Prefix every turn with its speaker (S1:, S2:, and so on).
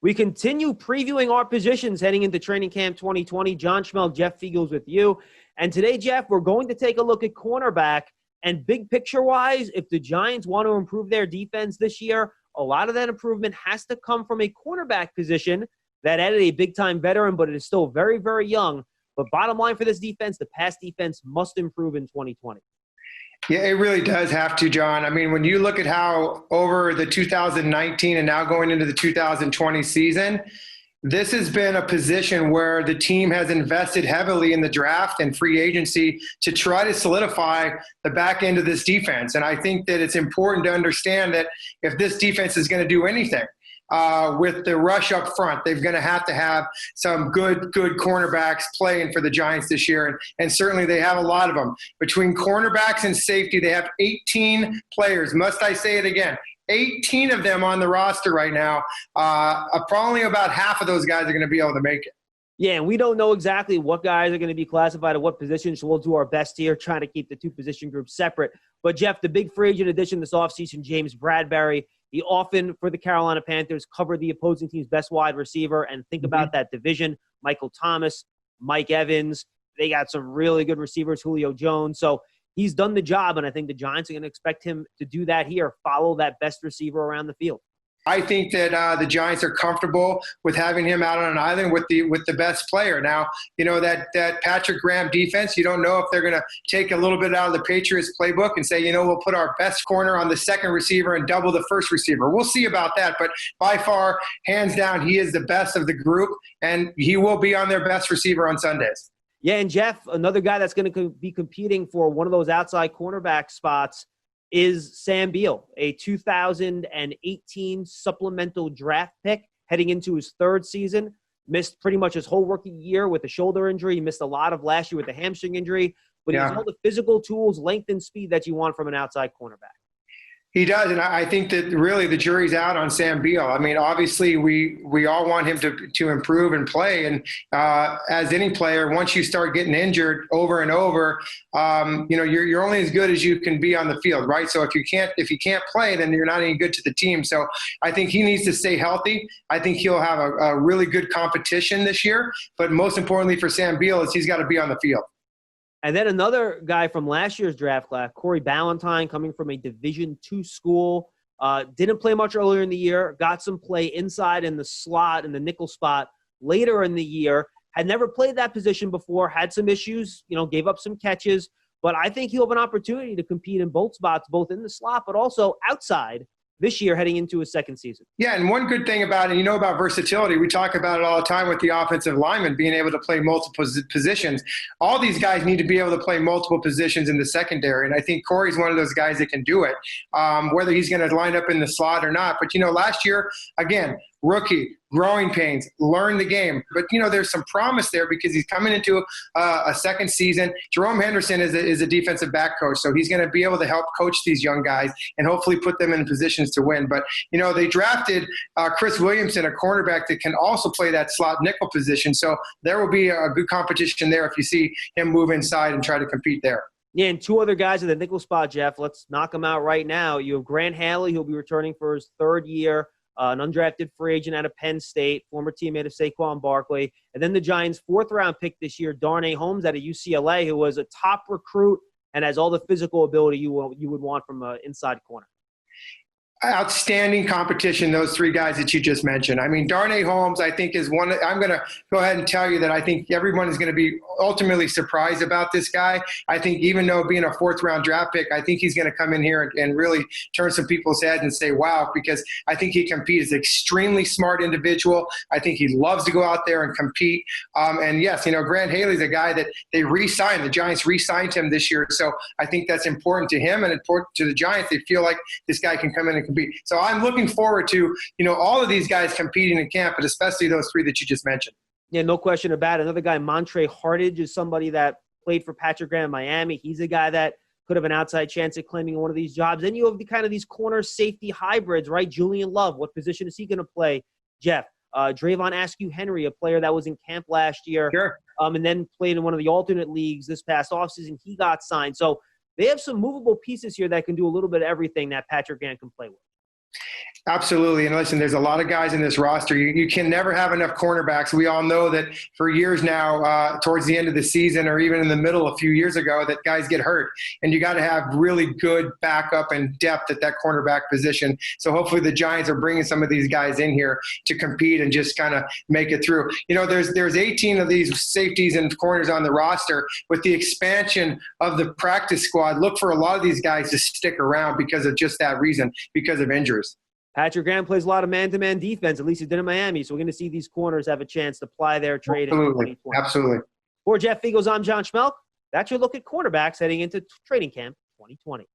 S1: We continue previewing our positions heading into training camp 2020. John Schmel, Jeff Fiegels with you. And today, Jeff, we're going to take a look at cornerback. And big picture-wise, if the Giants want to improve their defense this year, a lot of that improvement has to come from a cornerback position that added a big-time veteran, but it is still very, very young. But bottom line for this defense, the pass defense must improve in 2020.
S2: Yeah, it really does have to, John. I mean, when you look at how over the 2019 and now going into the 2020 season, this has been a position where the team has invested heavily in the draft and free agency to try to solidify the back end of this defense. And I think that it's important to understand that if this defense is going to do anything, with the rush up front, they're going to have some good cornerbacks playing for the Giants this year. And certainly they have a lot of them. Between cornerbacks and safety, they have 18 players. Must I say it again? 18 of them on the roster right now. Probably about half of those guys are going to be able to make it.
S1: Yeah, and we don't know exactly what guys are going to be classified at what positions, so we'll do our best here trying to keep the two position groups separate. But, Jeff, the big free agent addition this offseason, James Bradbury, he often, for the Carolina Panthers, covered the opposing team's best wide receiver. And think about that division. Michael Thomas, Mike Evans. They got some really good receivers, Julio Jones. So he's done the job, and I think the Giants are going to expect him to do that here, follow that best receiver around the field.
S2: I think that the Giants are comfortable with having him out on an island with the best player. Now, you know, that Patrick Graham defense, you don't know if they're going to take a little bit out of the Patriots playbook and say, you know, we'll put our best corner on the second receiver and double the first receiver. We'll see about that. But by far, hands down, he is the best of the group, and he will be on their best receiver on Sundays.
S1: Yeah, and Jeff, another guy that's going to be competing for one of those outside cornerback spots is Sam Beale, a 2018 supplemental draft pick heading into his third season. Missed pretty much his whole rookie year with a shoulder injury. He missed a lot of last year with a hamstring injury. But he has all the physical tools, length, and speed that you want from an outside cornerback.
S2: He does, and I think that really the jury's out on Sam Beale. I mean, obviously we all want him to improve and play, and as any player, once you start getting injured over and over, you know, you're only as good as you can be on the field, right? So if you can't play, then you're not any good to the team. So I think he needs to stay healthy. I think he'll have a really good competition this year, but most importantly for Sam Beale is he's got to be on the field.
S1: And then another guy from last year's draft class, Corey Ballantyne, coming from a Division II school. Didn't play much earlier in the year. Got some play inside in the slot, in the nickel spot later in the year. Had never played that position before. Had some issues, you know, gave up some catches. But I think he'll have an opportunity to compete in both spots, both in the slot but also outside this year heading into his second season.
S2: Yeah, and one good thing about it, you know about versatility, we talk about it all the time with the offensive linemen being able to play multiple positions. All these guys need to be able to play multiple positions in the secondary, and I think Corey's one of those guys that can do it, whether he's going to line up in the slot or not. But, you know, last year, again, rookie, growing pains, learn the game. But, you know, there's some promise there because he's coming into a second season. Jerome Henderson is a defensive back coach, so he's going to be able to help coach these young guys and hopefully put them in positions to win. But, you know, they drafted Chris Williamson, a cornerback that can also play that slot nickel position. So there will be a good competition there if you see him move inside and try to compete there.
S1: Yeah, and two other guys at the nickel spot, Jeff. Let's knock them out right now. You have Grant Haley, who'll be returning for his third year. An undrafted free agent out of Penn State, former teammate of Saquon Barkley. And then the Giants' fourth-round pick this year, Darnay Holmes out of UCLA, who was a top recruit and has all the physical ability you would want from an inside corner.
S2: Outstanding competition, those three guys that you just mentioned. I mean, Darnay Holmes, I think, is one. I'm going to go ahead and tell you that I think everyone is going to be ultimately surprised about this guy. I think even though being a fourth-round draft pick, I think he's going to come in here and really turn some people's heads and say, wow, because I think he competes. He's an extremely smart individual. I think he loves to go out there and compete. And, yes, you know, Grant Haley's a guy that they re-signed. The Giants re-signed him this year. So I think that's important to him and important to the Giants. They feel like this guy can come in and compete. So I'm looking forward to, you know, all of these guys competing in camp, but especially those three that you just mentioned.
S1: Yeah, no question about it. Another guy, Montre Hartage, is somebody that played for Patrick Graham in Miami. He's a guy that could have an outside chance at claiming one of these jobs. Then you have the kind of these corner safety hybrids, right? Julian Love, what position is he going to play? Jeff, Drayvon Askew-Henry, a player that was in camp last year,
S2: sure.
S1: And then played in one of the alternate leagues this past offseason. He got signed. So they have some movable pieces here that can do a little bit of everything that Patrick Graham can play with.
S2: Absolutely. And listen, there's a lot of guys in this roster. You can never have enough cornerbacks. We all know that for years now, towards the end of the season or even in the middle a few years ago, that guys get hurt. And you got to have really good backup and depth at that cornerback position. So hopefully the Giants are bringing some of these guys in here to compete and just kind of make it through. You know, there's 18 of these safeties and corners on the roster. With the expansion of the practice squad, look for a lot of these guys to stick around because of just that reason, because of injuries.
S1: Patrick Graham plays a lot of man-to-man defense. At least he did in Miami. So we're going to see these corners have a chance to ply their trade in 2020.
S2: Absolutely.
S1: For Jeff Fiegels, I'm John Schmelk. That's your look at cornerbacks heading into training camp 2020.